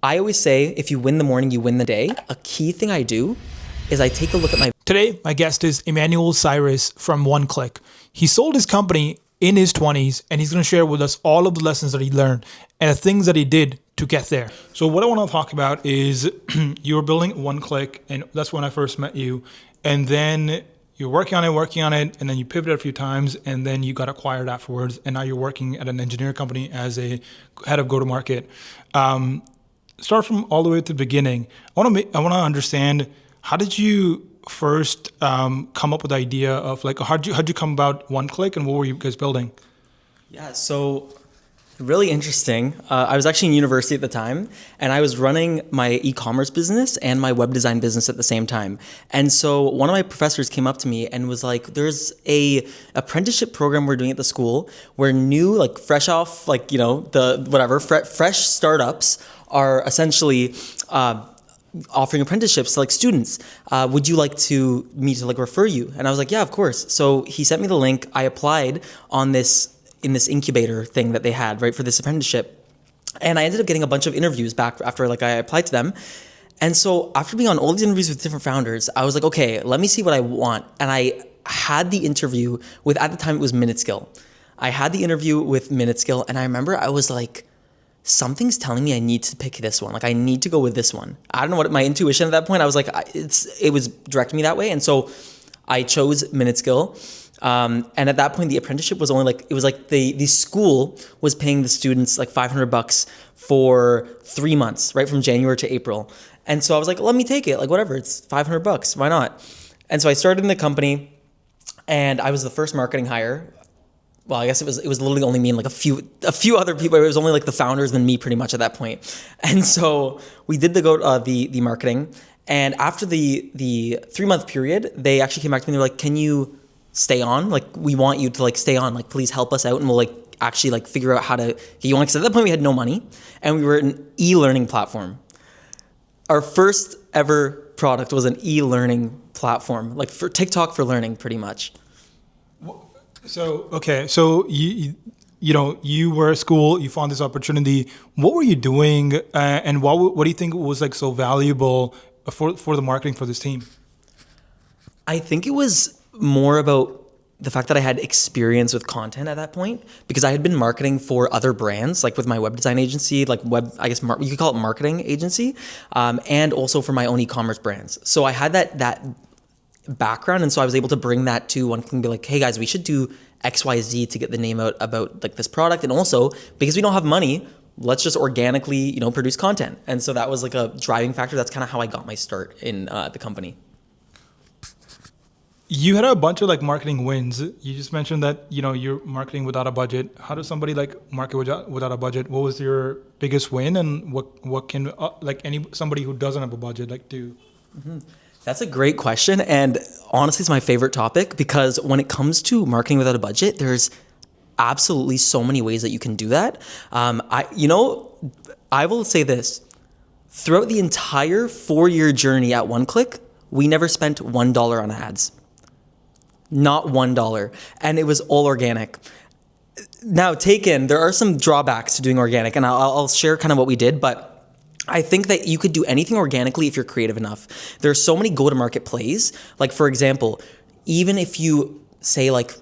I always say, if you win the morning, you win the day. A key thing I do is I take a look at my... Today, my guest is Emanuel Tsiris from OneClick. He sold his company in his 20s, and he's going to share with us all of the lessons that he learned and the things that he did to get there. So what I want to talk about is you were building OneClick, and that's when I first met you. And then you're working on it, and then you pivoted a few times, and then you got acquired afterwards, and now you're working at an engineering company as a head of go-to-market. Start from all the way to the beginning. I want to understand, how did you first come up with the idea of, like, how'd you come about OneClick, and what were you guys building? Yeah, so really interesting. I was actually in university at the time, and I was running my e-commerce business and my web design business at the same time. And so one of my professors came up to me and was like, there's a apprenticeship program we're doing at the school where new, like, fresh off, like, you know, the whatever, fresh startups are essentially offering apprenticeships to, like, students. Would you like me to like refer you? And I was like, yeah, of course. So he sent me the link. I applied in this incubator thing that they had, right, for this apprenticeship. And I ended up getting a bunch of interviews back after, like, I applied to them. And so after being on all these interviews with different founders, I was like, okay, let me see what I want. And I had the interview with, at the time it was Minutescale. I had the interview with Minutescale, and I remember I was like, something's telling me I need to pick this one. Like, I need to go with this one. I don't know what my intuition at that point, I was like, it was directing me that way. And so I chose Minutescale. And at that point, the apprenticeship was only like, it was like the school was paying the students like $500 for 3 months, right? From January to April. And so I was like, let me take it. Like, whatever, it's $500. Why not? And so I started in the company, and I was the first marketing hire. Well, I guess it was literally only me and like a few other people. It was only like the founders and me pretty much at that point. And so we did the marketing. And after the 3-month period, they actually came back to me and they're like, can you stay on? Like, we want you to, like, stay on, like, please help us out, and we'll, like, actually, like, figure out how to get you on. Because at that point we had no money, and we were an e-learning platform. Our first ever product was an e-learning platform, like, for TikTok for learning, pretty much. So, okay, so you were at school, you found this opportunity. What were you doing, and what do you think was, like, so valuable for the marketing for this team? I think it was more about the fact that I had experience with content at that point, because I had been marketing for other brands, like with my web design agency, like you could call it marketing agency, and also for my own e-commerce brands. So I had that background, and so I was able to bring that to OneClick and be like, hey guys, we should do XYZ to get the name out about, like, this product. And also, because we don't have money, let's just organically, produce content. And so that was like a driving factor. That's kind of how I got my start in the company. You had a bunch of, like, marketing wins. You just mentioned that, you're marketing without a budget. How does somebody, like, market without a budget? What was your biggest win, and what can somebody who doesn't have a budget, like, do? Mm-hmm. That's a great question, and honestly, it's my favorite topic, because when it comes to marketing without a budget, there's absolutely so many ways that you can do that. I will say this: throughout the entire 4-year journey at OneClick, we never spent $1 on ads. Not $1. And it was all organic. Now, there are some drawbacks to doing organic, and I'll share kind of what we did, but I think that you could do anything organically if you're creative enough. There's so many go-to-market plays. Like, for example, even if you say, like,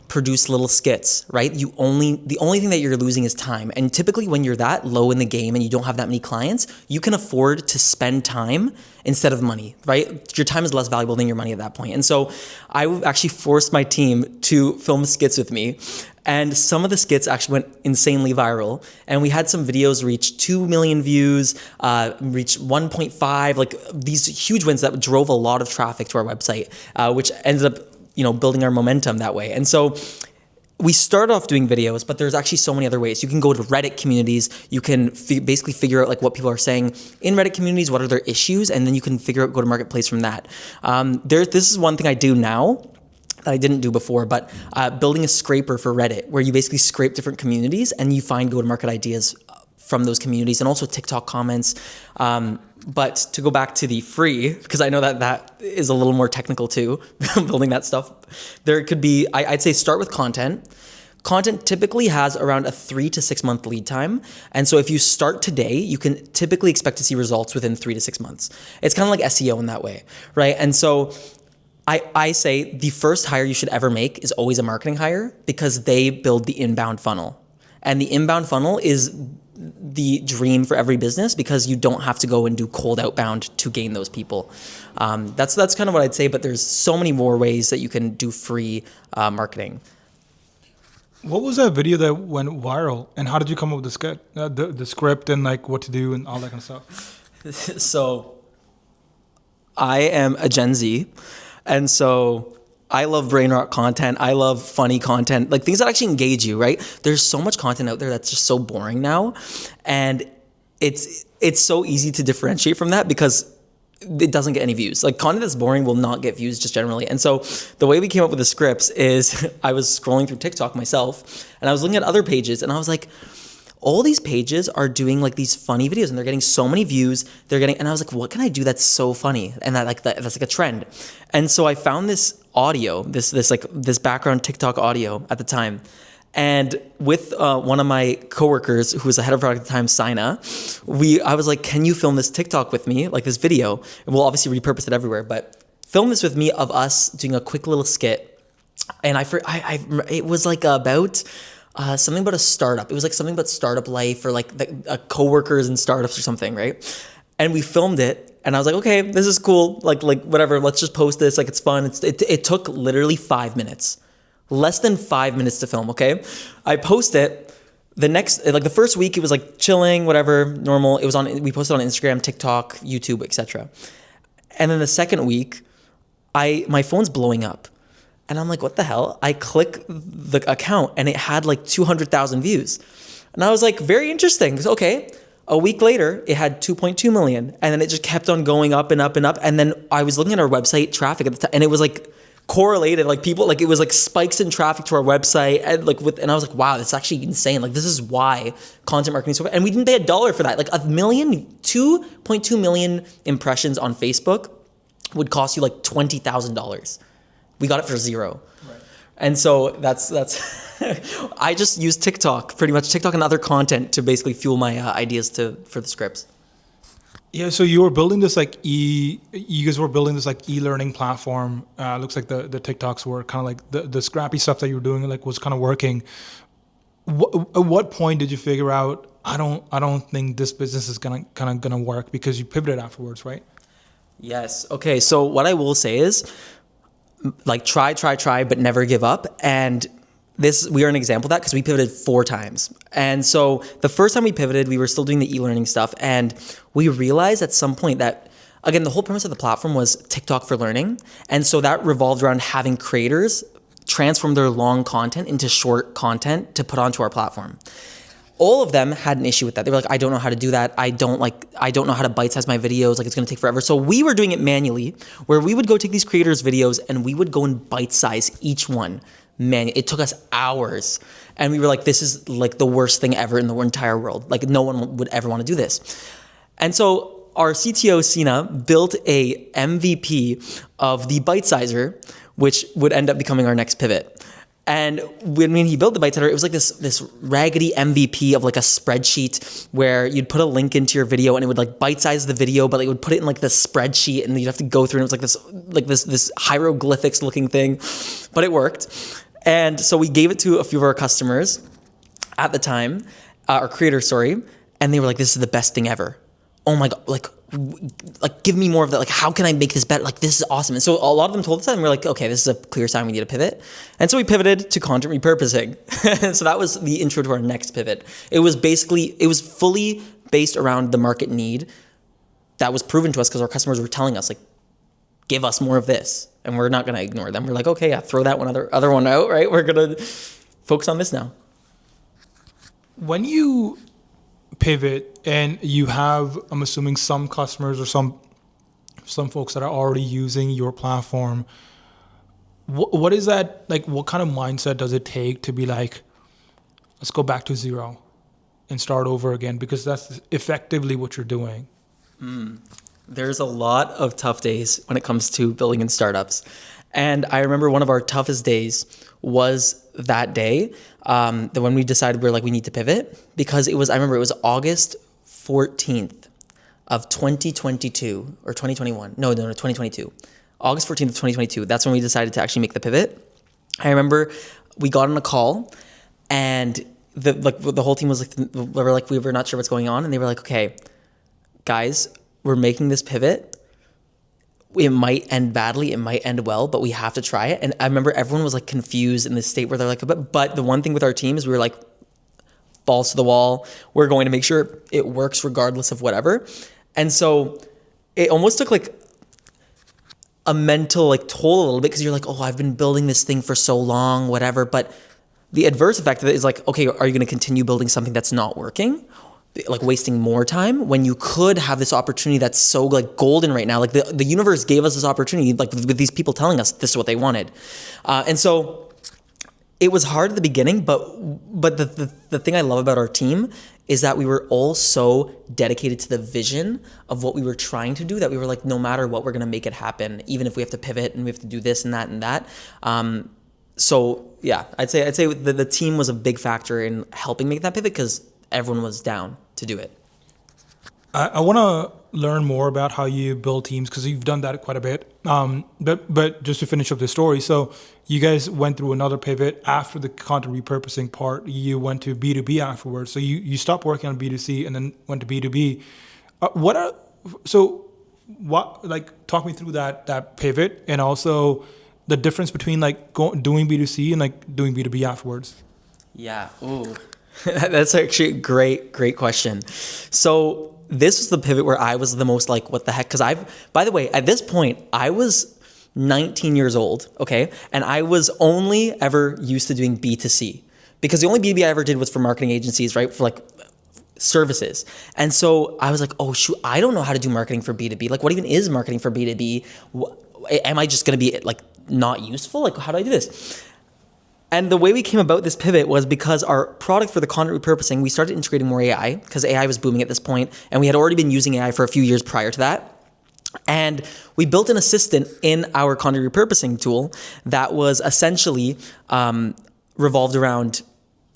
produce little skits, right? The only thing that you're losing is time. And typically when you're that low in the game and you don't have that many clients, you can afford to spend time instead of money, right? Your time is less valuable than your money at that point. And so I actually forced my team to film skits with me. And some of the skits actually went insanely viral. And we had some videos reach 2 million views, reach 1.5, like, these huge wins that drove a lot of traffic to our website, which ended up building our momentum that way. And so we started off doing videos, but there's actually so many other ways. You can go to Reddit communities. You can basically figure out, like, what people are saying in Reddit communities, what are their issues, and then you can figure out go-to-market plays from that. This is one thing I do now that I didn't do before, but building a scraper for Reddit, where you basically scrape different communities and you find go-to-market ideas from those communities, and also TikTok comments. But to go back to the free, because I know that is a little more technical too, building that stuff, there could be, I'd say, start with content. content typically has around a 3 to 6 month lead time. And so if you start today, you can typically expect to see results within 3 to 6 months. It's kind of like SEO in that way, right? And so I say the first hire you should ever make is always a marketing hire because they build the inbound funnel. And the inbound funnel is the dream for every business because you don't have to go and do cold outbound to gain those people. That's kind of what I'd say, but there's so many more ways that you can do free marketing. What was that video that went viral, and how did you come up with the script and like what to do and all that kind of stuff? So I am a Gen Z, and so I love brain rot content. I love funny content, like things that actually engage you, right? There's so much content out there that's just so boring now, and it's so easy to differentiate from that because it doesn't get any views. Like content that's boring will not get views just generally. And so the way we came up with the scripts is I was scrolling through TikTok myself and I was looking at other pages and I was like, all these pages are doing like these funny videos and they're getting so many views. And I was like, what can I do that's so funny? And that's like a trend. And so I found this audio, this background TikTok audio at the time. And with one of my coworkers who was the head of product at the time, Sina, I was like, can you film this TikTok with me, like this video? And we'll obviously repurpose it everywhere, but film this with me of us doing a quick little skit. And it was like about something about a startup. It was like something about startup life or like coworkers and startups or something, right? And we filmed it. And I was like, okay, this is cool. Like whatever, let's just post this. Like it's fun. It took literally 5 minutes. Less than 5 minutes to film, okay? I post it. The first week, it was like chilling, whatever, normal. We posted on Instagram, TikTok, YouTube, etc. And then the second week, my phone's blowing up. And I'm like, what the hell? I click the account and it had like 200,000 views. And I was like, very interesting. Okay. A week later, it had 2.2 million. And then it just kept on going up and up and up. And then I was looking at our website traffic at the time and it was like, correlated, like people, like it was like spikes in traffic to our website and I was like, wow, that's actually insane. Like this is why content marketing is so good. And we didn't pay $1 for that. Like 2.2 million impressions on Facebook would cost you like $20,000. We got it for $0. Right. And so that's I just use TikTok, pretty much TikTok and other content to basically fuel my ideas for the scripts. Yeah, so you were building this you guys were building this like e-learning platform. Looks like the TikToks were kind of like the scrappy stuff that you were doing like was kind of working. At what point did you figure out I don't think this business is gonna work because you pivoted afterwards, right? Yes. Okay. So what I will say is, like try, but never give up. And we are an example of that because we pivoted 4 times. And so the first time we pivoted, we were still doing the e-learning stuff. And we realized at some point that, again, the whole premise of the platform was TikTok for learning. And so that revolved around having creators transform their long content into short content to put onto our platform. All of them had an issue with that. They were like, I don't know how to do that. I don't know how to bite-size my videos. Like it's going to take forever. So we were doing it manually where we would go take these creators' videos and we would go and bite-size each one. Man, it took us hours. And we were like, this is like the worst thing ever in the entire world. Like no one would ever want to do this. And so our CTO, Sina, built a MVP of the bite sizer, which would end up becoming our next pivot. And when he built the bite sizer, it was like this raggedy MVP of like a spreadsheet where you'd put a link into your video and it would like bite size the video, but it would put it in like this spreadsheet and you'd have to go through and it was like this hieroglyphics looking thing, but it worked. And so we gave it to a few of our customers at the time, our creators, sorry, and they were like, this is the best thing ever. Oh my God, like give me more of that. Like, how can I make this better? Like, this is awesome. And so a lot of them told us that and we're like, okay, this is a clear sign we need to pivot. And so we pivoted to content repurposing. So that was the intro to our next pivot. It was fully based around the market need that was proven to us because our customers were telling us like, give us more of this. And we're not going to ignore them. We're like, okay, yeah, throw that other one out, right? We're going to focus on this now. When you pivot and you have, I'm assuming, some customers or some folks that are already using your platform, what is that, like, what kind of mindset does it take to be like, let's go back to zero and start over again? Because that's effectively what you're doing. There's a lot of tough days when it comes to building in startups. And I remember one of our toughest days was that day, that when we decided we need to pivot, because I remember it was August 14th of 2022 or 2021. No, 2022. August 14th of 2022. That's when we decided to actually make the pivot. I remember we got on a call and the whole team was we were not sure what's going on. And they were like, okay, guys, we're making this pivot. It might end badly, it might end well, but we have to try it. And I remember everyone was like confused in this state where they're like, but the one thing with our team is we were like, balls to the wall. We're going to make sure it works regardless of whatever. And so it almost took like a mental like toll a little bit, because you're like, oh, I've been building this thing for so long, whatever. But the adverse effect of it is like, okay, are you going to continue building something that's not working? Like wasting more time when you could have this opportunity that's so like golden right now. Like the universe gave us this opportunity, like with these people telling us this is what they wanted. And so it was hard at the beginning, but the thing I love about our team is that we were all so dedicated to the vision of what we were trying to do that we were like, no matter what, we're going to make it happen, even if we have to pivot and we have to do this and that and that. So yeah, I'd say the team was a big factor in helping make that pivot, because everyone was down to do it. I want to learn more about how you build teams, because you've done that quite a bit. But just to finish up the story, so you guys went through another pivot after the content repurposing part. You went to B2B afterwards. So you stopped working on B2C and then went to B2B. Talk me through that pivot, and also the difference between like doing B2C and like doing B2B afterwards. Yeah. Ooh. That's actually a great question. So this was the pivot where I was the most like, what the heck? Because by the way, at this point, I was 19 years old, okay? And I was only ever used to doing B2C, because the only B2B I ever did was for marketing agencies, right? For like services. And so I was like, oh shoot, I don't know how to do marketing for B2B. Like, what even is marketing for B2B? Am I just going to be like not useful? Like, how do I do this? And the way we came about this pivot was because our product for the content repurposing, we started integrating more AI, because AI was booming at this point, and we had already been using AI for a few years prior to that. And we built an assistant in our content repurposing tool that was essentially revolved around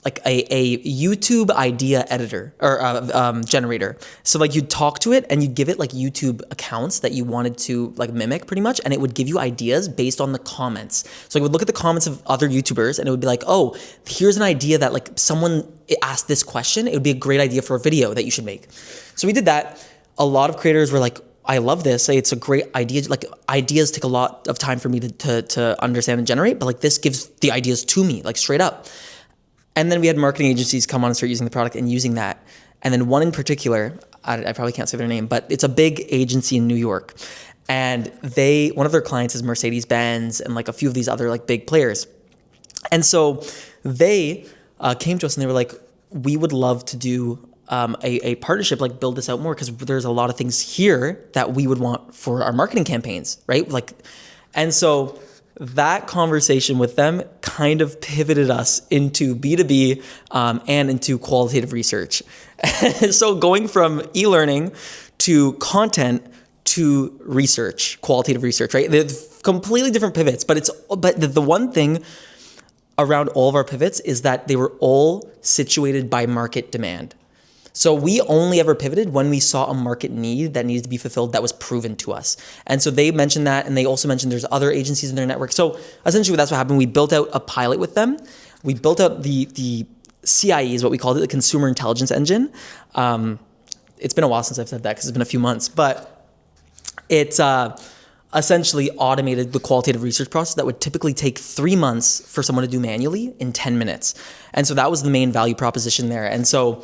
like a YouTube idea editor or generator. So like you'd talk to it and you'd give it like YouTube accounts that you wanted to like mimic pretty much, and it would give you ideas based on the comments. So it would look at the comments of other YouTubers and it would be like, oh, here's an idea that like someone asked this question. It would be a great idea for a video that you should make. So we did that. A lot of creators were like, I love this. It's a great idea. Like ideas take a lot of time for me to understand and generate, but like this gives the ideas to me like straight up. And then we had marketing agencies come on and start using the product and using that. And then one in particular, I probably can't say their name, but it's a big agency in New York. And one of their clients is Mercedes-Benz and like a few of these other like big players. And so they came to us and they were like, we would love to do a partnership, like build this out more, because there's a lot of things here that we would want for our marketing campaigns, right? Like, and so that conversation with them kind of pivoted us into B2B and into qualitative research. So going from e-learning to content to research, qualitative research, right? They're completely different pivots, but the one thing around all of our pivots is that they were all situated by market demand. So we only ever pivoted when we saw a market need that needed to be fulfilled that was proven to us. And so they mentioned that, and they also mentioned there's other agencies in their network. So essentially that's what happened. We built out a pilot with them. We built out the CIE is what we called it, the Consumer Intelligence Engine. It's been a while since I've said that because it's been a few months, but it's essentially automated the qualitative research process that would typically take 3 months for someone to do manually in 10 minutes. And so that was the main value proposition there. And so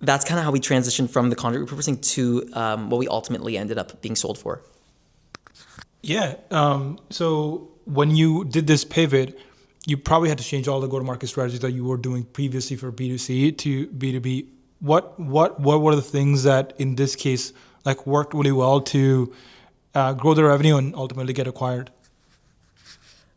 that's kind of how we transitioned from the content repurposing to what we ultimately ended up being sold for. Yeah. So when you did this pivot, you probably had to change all the go-to-market strategies that you were doing previously for B2C to B2B. What were the things that in this case like worked really well to grow the revenue and ultimately get acquired?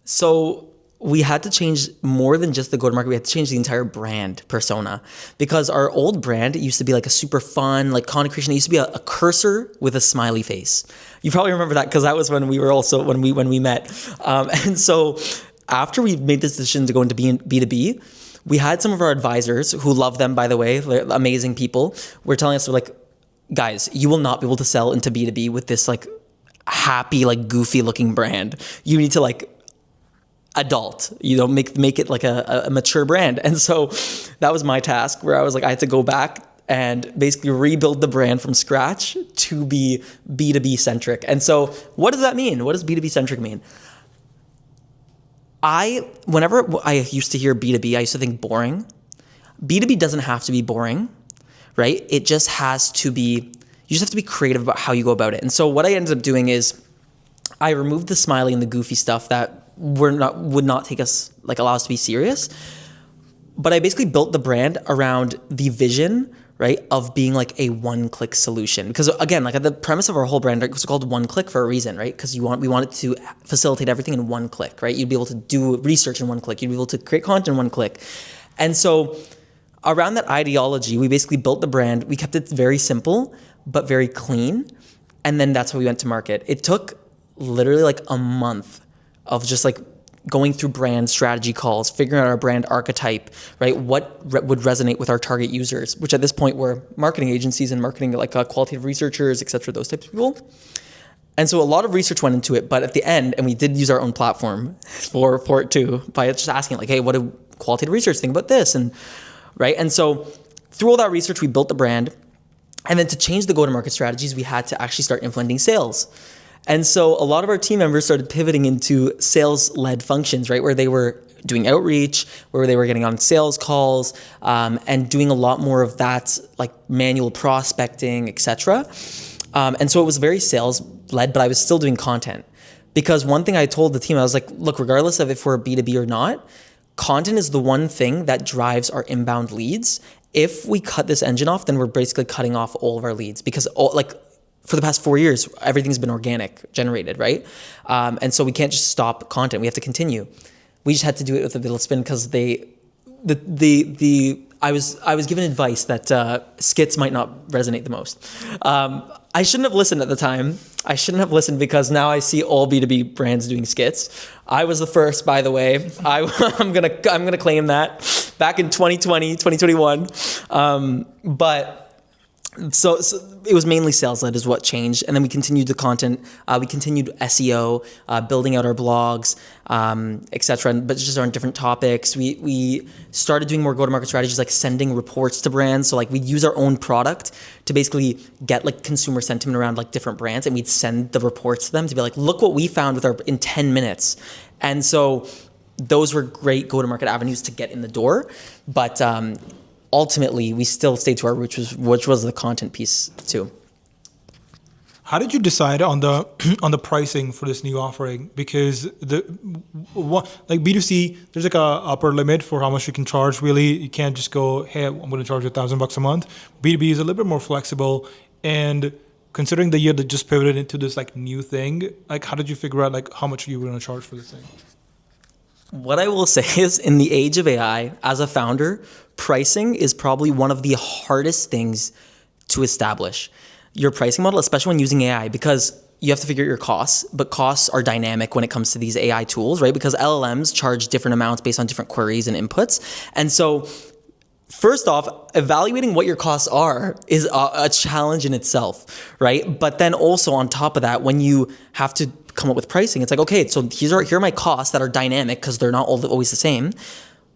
So we had to change more than just the go-to-market. We had to change the entire brand persona, because our old brand used to be like a super fun, like content creation. It used to be a cursor with a smiley face. You probably remember that because that was when we were also when we met. And so after we made this decision to go into B2B, we had some of our advisors, who love them, by the way, they're amazing people, were telling us, they're like, guys, you will not be able to sell into B2B with this like happy, like goofy looking brand. You need to like adult, make it like a mature brand. And so that was my task, where I was like, I had to go back and basically rebuild the brand from scratch to be B2B centric. And so what does that mean? What does B2B centric mean? Whenever I used to hear B2B, I used to think boring. B2B doesn't have to be boring, right? It just has to be, you just have to be creative about how you go about it. And so what I ended up doing is I removed the smiley and the goofy stuff that would not take us, like allow us to be serious. But I basically built the brand around the vision, right, of being like a one-click solution. Because again, like the premise of our whole brand was called One Click for a reason, right? Because we wanted to facilitate everything in one click, right? You'd be able to do research in one click. You'd be able to create content in one click. And so around that ideology, we basically built the brand. We kept it very simple, but very clean. And then that's how we went to market. It took literally like a month of just like going through brand strategy calls, figuring out our brand archetype, right? What would resonate with our target users, which at this point were marketing agencies and marketing like qualitative researchers, et cetera, those types of people. And so a lot of research went into it, but at the end, and we did use our own platform for it too, by just asking like, hey, what do qualitative research think about this? And right. And so through all that research, we built the brand. And then to change the go-to-market strategies, we had to actually start implementing sales. And so a lot of our team members started pivoting into sales-led functions, right, where they were doing outreach, where they were getting on sales calls, and doing a lot more of that, like manual prospecting, et cetera. And so it was very sales-led, but I was still doing content. Because one thing I told the team, I was like, look, regardless of if we're B2B or not, content is the one thing that drives our inbound leads. If we cut this engine off, then we're basically cutting off all of our leads, because for the past 4 years, everything's been organic generated, right? And so we can't just stop content. We have to continue. We just had to do it with a little spin because I was given advice that skits might not resonate the most. I shouldn't have listened at the time. I shouldn't have listened, because now I see all B2B brands doing skits. I was the first, by the way. I'm gonna claim that back in 2020, 2021. But so it was mainly sales-led is what changed. And then we continued the content. We continued SEO, building out our blogs, et cetera, but just on different topics. We started doing more go-to-market strategies, like sending reports to brands. So like we'd use our own product to basically get like consumer sentiment around like different brands, and we'd send the reports to them to be like, look what we found in 10 minutes. And so those were great go-to-market avenues to get in the door. But ultimately, we still stayed to our roots, which was the content piece too. How did you decide on the pricing for this new offering? Because like B2C, there's like a upper limit for how much you can charge. Really, you can't just go, hey, I'm going to charge you $1,000 a month. B2B is a little bit more flexible. And considering the year that just pivoted into this like new thing, like how did you figure out like how much you were going to charge for this thing? What I will say is, in the age of AI, as a founder, pricing is probably one of the hardest things to establish. Your pricing model, especially when using AI, because you have to figure out your costs, but costs are dynamic when it comes to these AI tools, right? Because LLMs charge different amounts based on different queries and inputs. And so first off, evaluating what your costs are is a challenge in itself, right? But then also on top of that, when you have to come up with pricing, it's like, okay, so here are my costs that are dynamic because they're not always the same.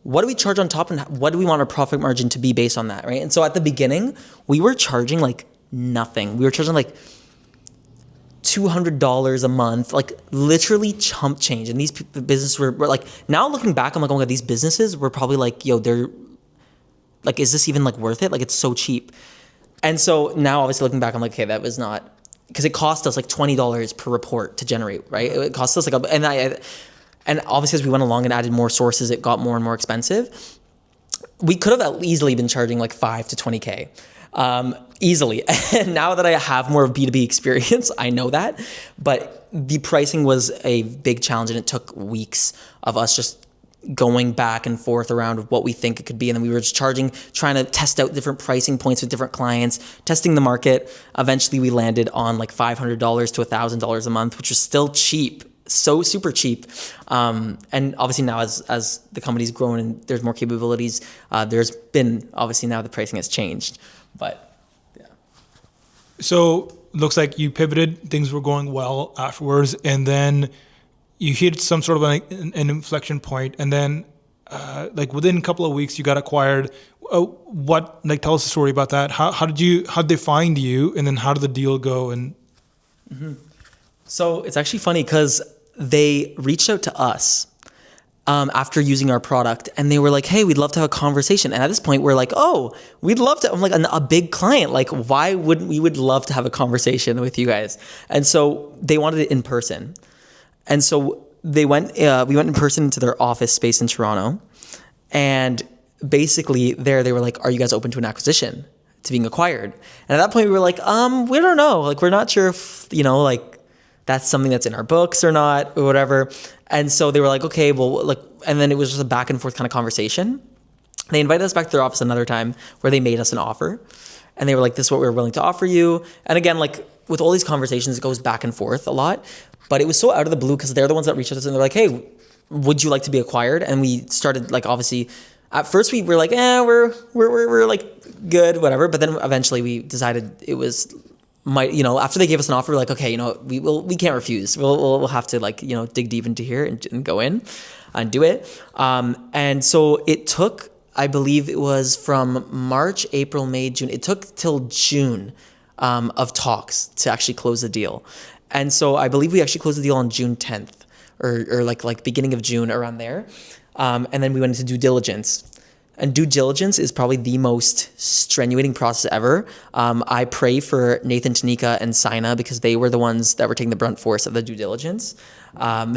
What do we charge on top, and what do we want our profit margin to be based on that, right? And so at the beginning, we were charging like nothing. We were charging like $200 a month, like literally chump change. And these businesses were like, now looking back, I'm like, oh my God, these businesses were probably like, yo, they're like, is this even like worth it? Like, it's so cheap. And so now obviously looking back, I'm like, okay, that was not, because it cost us like $20 per report to generate, right? It cost us like, and obviously as we went along and added more sources, it got more and more expensive. We could have easily been charging like $5 to $20K, easily. And now that I have more of B2B experience, I know that. But the pricing was a big challenge, and it took weeks of us just going back and forth around what we think it could be. And then we were just trying to test out different pricing points with different clients, testing the market. Eventually we landed on like $500 to $1,000 a month, which was still cheap so super cheap. And obviously now as the company's grown and there's more capabilities, there's been obviously now the pricing has changed. But yeah. So looks like you pivoted, things were going well afterwards, and then you hit some sort of an inflection point, and then like within a couple of weeks you got acquired. Tell us a story about that. How did they find you, and then how did the deal go? And So it's actually funny because they reached out to us after using our product, and they were like, "Hey, we'd love to have a conversation." And at this point, we're like, "Oh, we'd love to." I'm like, a big client. Like, why wouldn't we? Would love to have a conversation with you guys. And so they wanted it in person, and so they went. We went in person to their office space in Toronto, and basically there they were like, "Are you guys open to an acquisition, to being acquired?" And at that point, we were like, "We don't know. Like, we're not sure if like." That's something that's in our books or not, or whatever. And so they were like, okay, well, like, and then it was just a back and forth kind of conversation. They invited us back to their office another time where they made us an offer. And they were like, this is what we're willing to offer you. And again, like with all these conversations, it goes back and forth a lot. But it was so out of the blue because they're the ones that reached out to us and they're like, hey, would you like to be acquired? And we started like, obviously, at first we were like, we're like good, whatever. But then eventually we decided it was after they gave us an offer, we're like, okay, we can't refuse. We'll have to like, dig deep into here and go in and do it. And so it took, I believe it was from March, April, May, June. It took till June of talks to actually close the deal. And so I believe we actually closed the deal on June 10th or like beginning of June, around there. And then we went into due diligence. And due diligence is probably the most strenuating process ever. I pray for Nathan, Tanika, and Sina because they were the ones that were taking the brunt force of the due diligence. And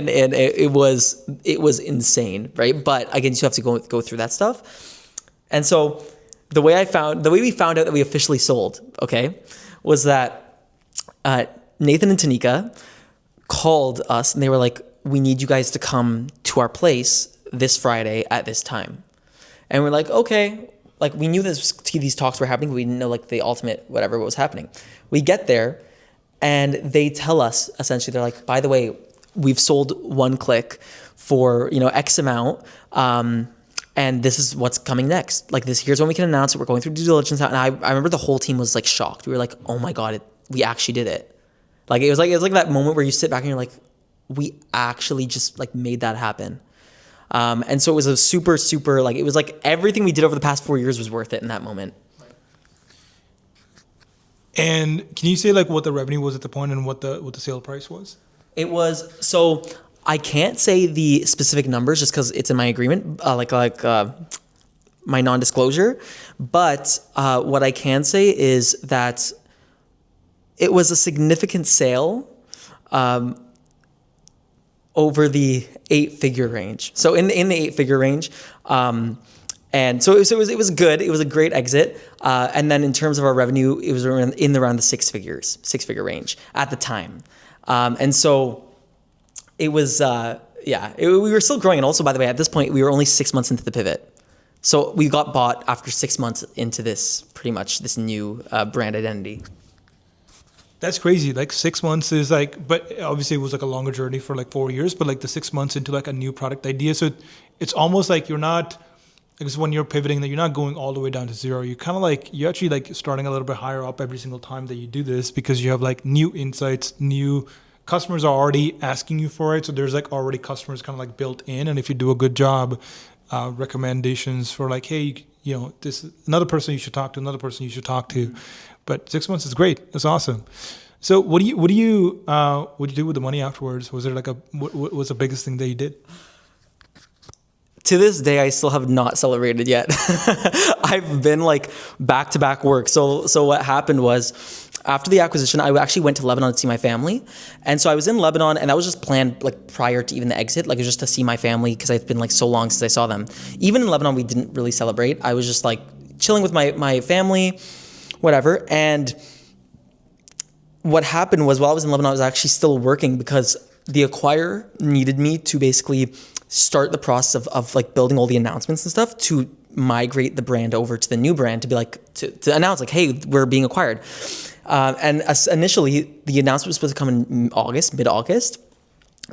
it was insane, right? But again, you have to go through that stuff. And so the way we found out that we officially sold, okay, was that Nathan and Tanika called us and they were like, we need you guys to come to our place this Friday at this time. And we're like, okay, like we knew these talks were happening. We didn't know like the ultimate whatever was happening. We get there and they tell us essentially, they're like, by the way, we've sold one click for, X amount. And this is what's coming next. Like here's when we can announce it. We're going through due diligence. And I remember the whole team was like shocked. We were like, oh my God, we actually did it. Like, it was like that moment where you sit back and you're like, we actually just like made that happen. And so it was a super, super, like, it was like everything we did over the past 4 years was worth it in that moment. And can you say like what the revenue was at the point and what the sale price was? It was, so I can't say the specific numbers just because it's in my agreement, my non-disclosure. But what I can say is that it was a significant sale over the 8-figure range. So in the 8-figure range, and so it was good. It was a great exit. And then in terms of our revenue, it was around the 6-figure range at the time. And so it was, we were still growing. And also, by the way, at this point, we were only 6 months into the pivot. So we got bought after 6 months into this, pretty much this new brand identity. That's crazy. Like 6 months is like, but obviously it was like a longer journey for like 4 years, but like the 6 months into like a new product idea. So it's almost like you're not, because when you're pivoting, that you're not going all the way down to zero. You're kind of like, you're actually like starting a little bit higher up every single time that you do this because you have like new insights, new customers are already asking you for it. So there's like already customers kind of like built in. And if you do a good job, recommendations for like, hey, this another person you should talk to, another person you should talk to. But 6 months is great. That's awesome. So what do you do with the money afterwards? Was there like what was the biggest thing that you did? To this day, I still have not celebrated yet. I've been like back-to-back work. So what happened was after the acquisition, I actually went to Lebanon to see my family. And so I was in Lebanon and that was just planned like prior to even the exit, like it was just to see my family because it's been like so long since I saw them. Even in Lebanon, we didn't really celebrate. I was just like chilling with my family, whatever. And what happened was while I was in Lebanon, I was actually still working because the acquirer needed me to basically start the process of like building all the announcements and stuff to migrate the brand over to the new brand to be like, to announce like, hey, we're being acquired. Initially, the announcement was supposed to come in August, mid-August,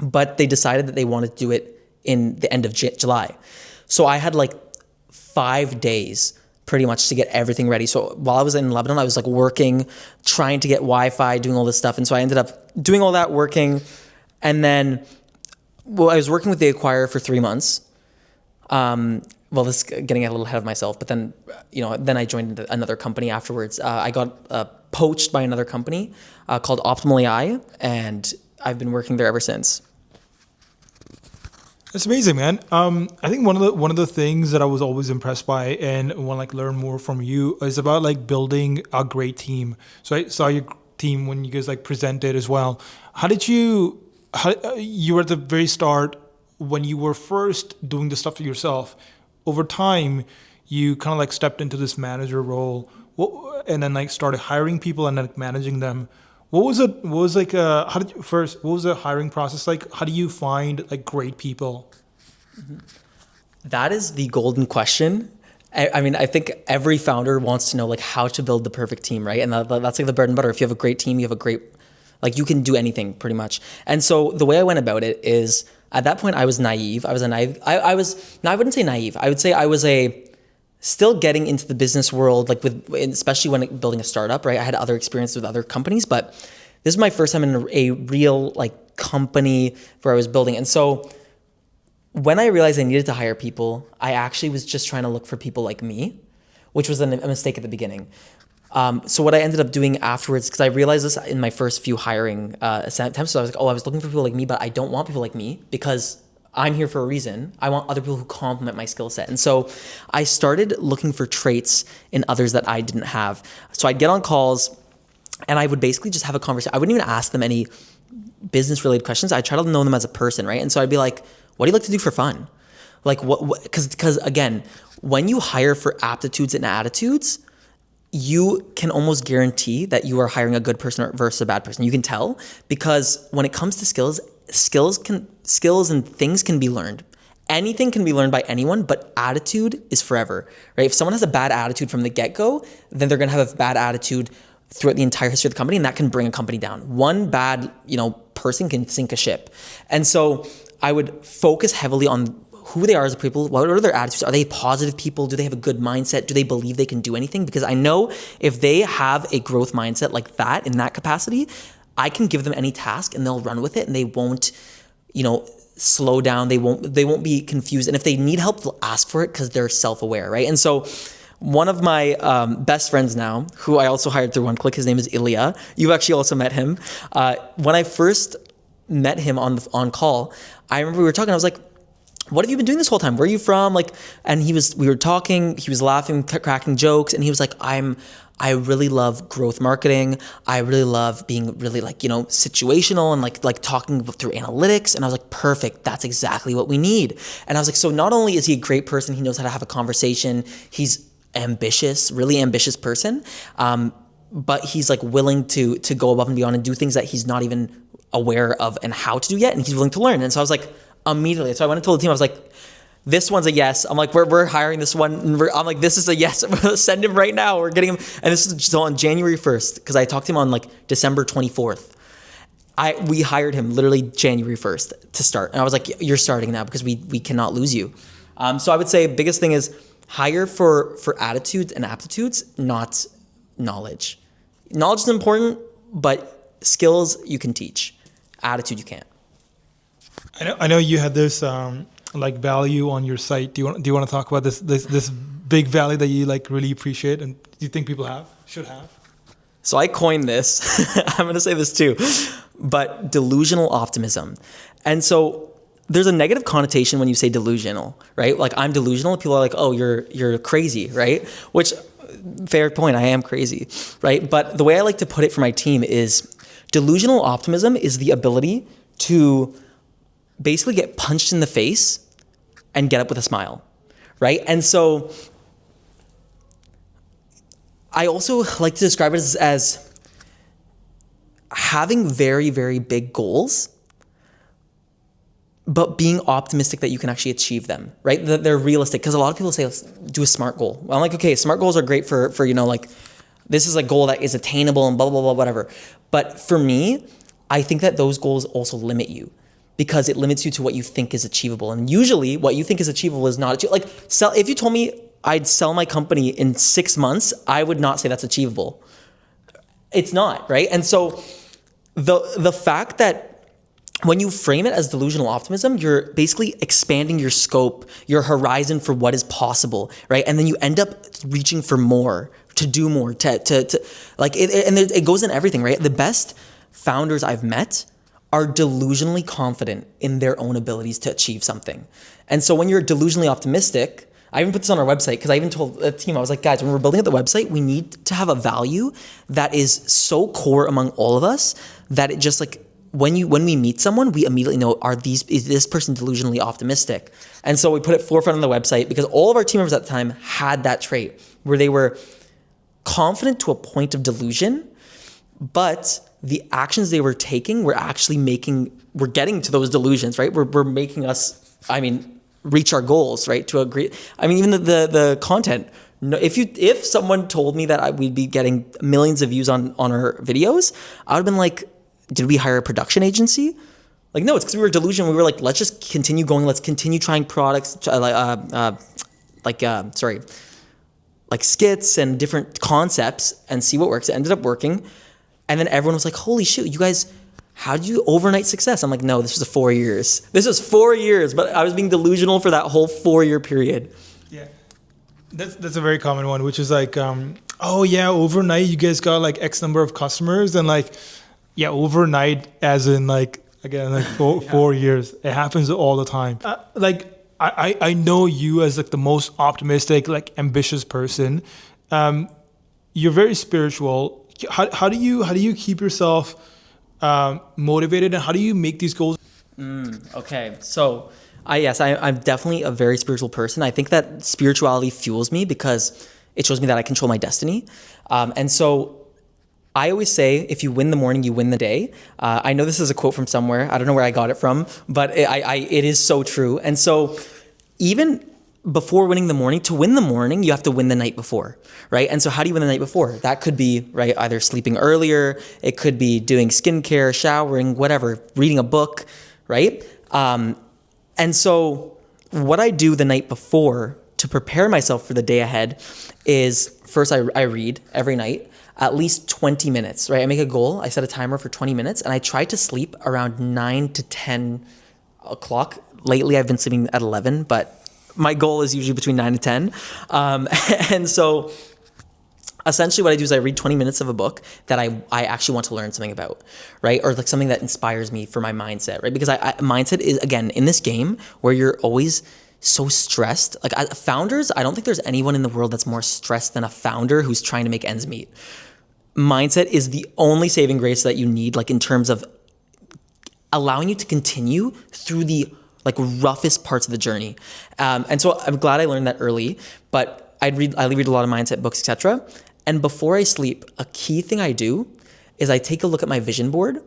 but they decided that they wanted to do it in the end of July. So I had like 5 days pretty much to get everything ready. So while I was in Lebanon, I was like working, trying to get Wi-Fi, doing all this stuff. And so I ended up doing all that, working. And then, I was working with the acquirer for 3 months. This is getting a little ahead of myself, but then, then I joined another company afterwards. I got poached by another company called Optimal AI, and I've been working there ever since. It's amazing, man. I think one of the things that I was always impressed by and want to learn more from you is about like building a great team. So I saw your team when you guys like presented as well. How you were at the very start when you were first doing the stuff yourself. Over time, you kind of like stepped into this manager role, and then like started hiring people and then managing them. What was the hiring process like? How do you find like great people? That is the golden question. I mean, I think every founder wants to know like how to build the perfect team, right? And that's like the bread and butter. If you have a great team, you have a great, like you can do anything pretty much. And so the way I went about it is at that point I was naive. I wouldn't say naive. I would say I was still getting into the business world, like especially when building a startup, right? I had other experience with other companies, but this is my first time in a real like company where I was building. And so when I realized I needed to hire people, I actually was just trying to look for people like me, which was a mistake at the beginning. So what I ended up doing afterwards, because I realized this in my first few hiring attempts, so I was like, I was looking for people like me, but I don't want people like me because I'm here for a reason. I want other people who complement my skill set. And so I started looking for traits in others that I didn't have. So I'd get on calls and I would basically just have a conversation. I wouldn't even ask them any business related questions. I try to know them as a person, right? And so I'd be like, what do you like to do for fun? Like because again, when you hire for aptitudes and attitudes, you can almost guarantee that you are hiring a good person versus a bad person. You can tell because when it comes to skills and things can be learned. Anything can be learned by anyone, but attitude is forever, right? If someone has a bad attitude from the get-go, then they're going to have a bad attitude throughout the entire history of the company, and that can bring a company down. One bad, person can sink a ship. And so I would focus heavily on who they are as people. What are their attitudes? Are they positive people? Do they have a good mindset? Do they believe they can do anything? Because I know if they have a growth mindset like that, in that capacity, I can give them any task and they'll run with it and they won't, slow down. They won't be confused. And if they need help, they'll ask for it because they're self-aware, right? And so one of my best friends now, who I also hired through OneClick, his name is Ilya. You've actually also met him. When I first met him on call, I remember we were talking, I was like, what have you been doing this whole time? Where are you from? And we were talking, he was laughing, cracking jokes. And he was like, I really love growth marketing. I really love being really situational and like talking through analytics. And I was like, perfect. That's exactly what we need. And I was like, so not only is he a great person, he knows how to have a conversation. He's ambitious, really ambitious person. But he's like willing to go above and beyond and do things that he's not even aware of and how to do yet. And he's willing to learn. And so I was like, immediately. So I went and told the team, I was like, this one's a yes. I'm like, we're hiring this one. I'm like, this is a yes. Send him right now. We're getting him. And this is so on January 1st, because I talked to him on like December 24th. We hired him literally January 1st to start. And I was like, you're starting now because we cannot lose you. So I would say biggest thing is hire for attitudes and aptitudes, not knowledge. Knowledge is important, but skills you can teach. Attitude you can't. I know you had this value on your site. Do you want to talk about this big value that you like really appreciate and do you think people should have? So I coined this. I'm going to say this too, but delusional optimism. And so there's a negative connotation when you say delusional, right? Like I'm delusional. People are like, oh, you're crazy, right? Which fair point. I am crazy, right? But the way I like to put it for my team is delusional optimism is the ability to basically get punched in the face and get up with a smile, right? And so I also like to describe it as having very, very big goals, but being optimistic that you can actually achieve them, right? That they're realistic. Because a lot of people say, do a SMART goal. Well, I'm like, okay, SMART goals are great for This is a goal that is attainable and blah, blah, blah, whatever. But for me, I think that those goals also limit you because it limits you to what you think is achievable. And usually what you think is achievable is not achievable. Like if you told me I'd sell my company in 6 months, I would not say that's achievable. It's not, right? And so the fact that when you frame it as delusional optimism, you're basically expanding your scope, your horizon for what is possible, right? And then you end up reaching for more, to do more, to like, and it goes in everything, right? The best founders I've met are delusionally confident in their own abilities to achieve something. And so when you're delusionally optimistic, I even put this on our website because I even told the team, I was like, guys, when we're building up the website, we need to have a value that is so core among all of us that it just like, when we meet someone, we immediately know, is this person delusionally optimistic? And so we put it forefront on the website because all of our team members at the time had that trait where they were confident to a point of delusion, but the actions they were taking were actually we're getting to those delusions, right? We're making us, reach our goals, right? To agree. Even the content. No, if someone told me that we'd be getting millions of views on our videos, I would have been like, did we hire a production agency? Like, no, it's because we were delusional. We were like, let's just continue going. Let's continue trying products, like skits and different concepts and see what works. It ended up working. And then everyone was like, holy shoot, you guys, how did you overnight success? I'm like, no, this was 4 years. This was 4 years, but I was being delusional for that whole 4-year period. Yeah. That's a very common one, which is like, oh yeah, overnight you guys got like X number of customers and like, yeah, overnight as in like, again, like 4 years. It happens all the time. I know you as like the most optimistic, like ambitious person. You're very spiritual. How do you keep yourself motivated and how do you make these goals? Okay, so I'm definitely a very spiritual person. I think that spirituality fuels me because it shows me that I control my destiny. And so I always say, if you win the morning, you win the day. I know this is a quote from somewhere. I don't know where I got it from, but it is so true. And so even before winning the morning, to win the morning, you have to win the night before, right? And so how do you win the night before? That could be, right, either sleeping earlier, it could be doing skincare, showering, whatever, reading a book, right? And so what I do the night before to prepare myself for the day ahead is first I read every night, at least 20 minutes, right? I make a goal, I set a timer for 20 minutes and I try to sleep around 9 to 10 o'clock. Lately I've been sleeping at 11, but my goal is usually between 9 to 10. And so essentially what I do is I read 20 minutes of a book that I actually want to learn something about, right? Or like something that inspires me for my mindset, right? Because mindset is, again, in this game where you're always so stressed. Like founders, I don't think there's anyone in the world that's more stressed than a founder who's trying to make ends meet. Mindset is the only saving grace that you need, like in terms of allowing you to continue through the like roughest parts of the journey. And so I'm glad I learned that early, but I read a lot of mindset books, etc. And before I sleep, a key thing I do is I take a look at my vision board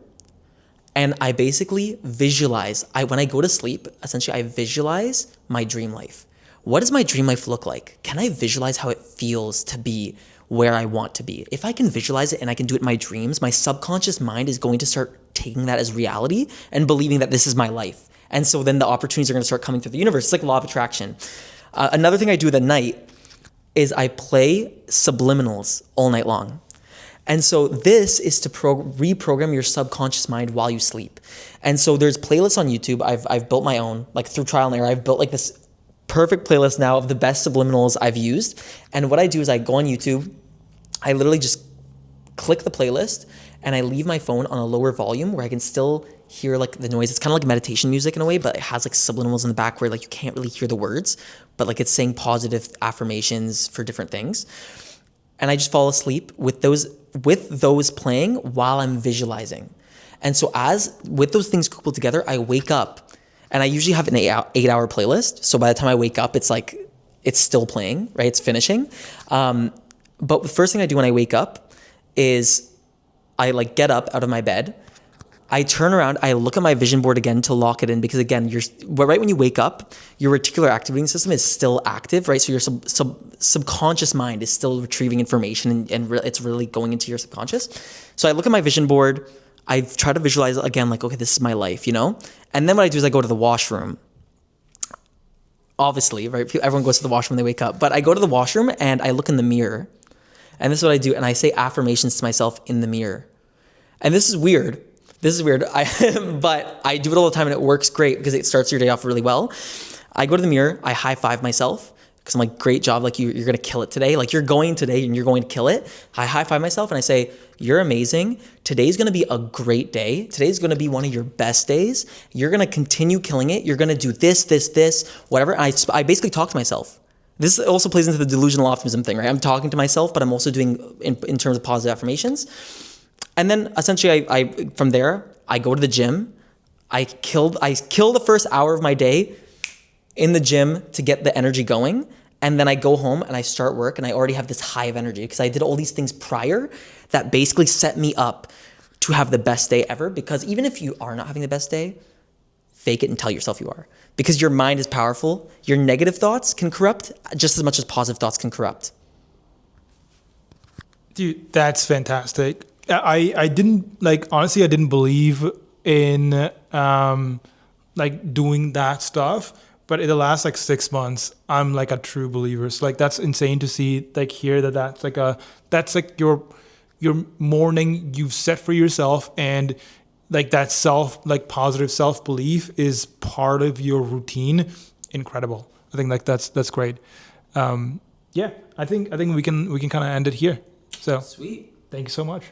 and I basically visualize. When I go to sleep, essentially I visualize my dream life. What does my dream life look like? Can I visualize how it feels to be where I want to be? If I can visualize it and I can do it in my dreams, my subconscious mind is going to start taking that as reality and believing that this is my life. And so then the opportunities are going to start coming through the universe. It's like law of attraction. Another thing I do at night is I play subliminals all night long. And so this is to reprogram your subconscious mind while you sleep. And so there's playlists on YouTube. I've built my own, like through trial and error. I've built like this perfect playlist now of the best subliminals I've used. And what I do is I go on YouTube, I literally just click the playlist and I leave my phone on a lower volume where I can still hear like the noise. It's kind of like meditation music in a way, but it has like subliminals in the back where like you can't really hear the words, but like it's saying positive affirmations for different things. And I just fall asleep with those playing while I'm visualizing. And so with those things coupled together, I wake up and I usually have an 8-hour playlist. So by the time I wake up, it's still playing, right? It's finishing. But the first thing I do when I wake up is I like get up out of my bed. I turn around, I look at my vision board again to lock it in because again, right when you wake up, your reticular activating system is still active, right? So your subconscious mind is still retrieving information and it's really going into your subconscious. So I look at my vision board, I try to visualize it again, like, okay, this is my life, you know? And then what I do is I go to the washroom. Obviously, right? Everyone goes to the washroom when they wake up, but I go to the washroom and I look in the mirror. And this is what I do. And I say affirmations to myself in the mirror. And this is weird. But I do it all the time and it works great because it starts your day off really well. I go to the mirror, I high five myself because I'm like, great job. Like you're going to kill it today. Like you're going today and you're going to kill it. I high five myself and I say, you're amazing. Today's going to be a great day. Today's going to be one of your best days. You're going to continue killing it. You're going to do this, whatever. I basically talk to myself. This also plays into the delusional optimism thing, right? I'm talking to myself, but I'm also doing in terms of positive affirmations. And then essentially I from there, I go to the gym. I kill the first hour of my day in the gym to get the energy going. And then I go home and I start work and I already have this high of energy because I did all these things prior that basically set me up to have the best day ever. Because even if you are not having the best day, fake it and tell yourself you are. Because your mind is powerful. Your negative thoughts can corrupt just as much as positive thoughts can corrupt. Dude, that's fantastic. I didn't honestly, I didn't believe in doing that stuff, but in the last 6 months, I'm like a true believer. So that's insane to see, hear that's your morning you've set for yourself, and that positive self-belief is part of your routine. Incredible. I think that's great. Yeah, I think we can kind of end it here. So sweet. Thank you so much.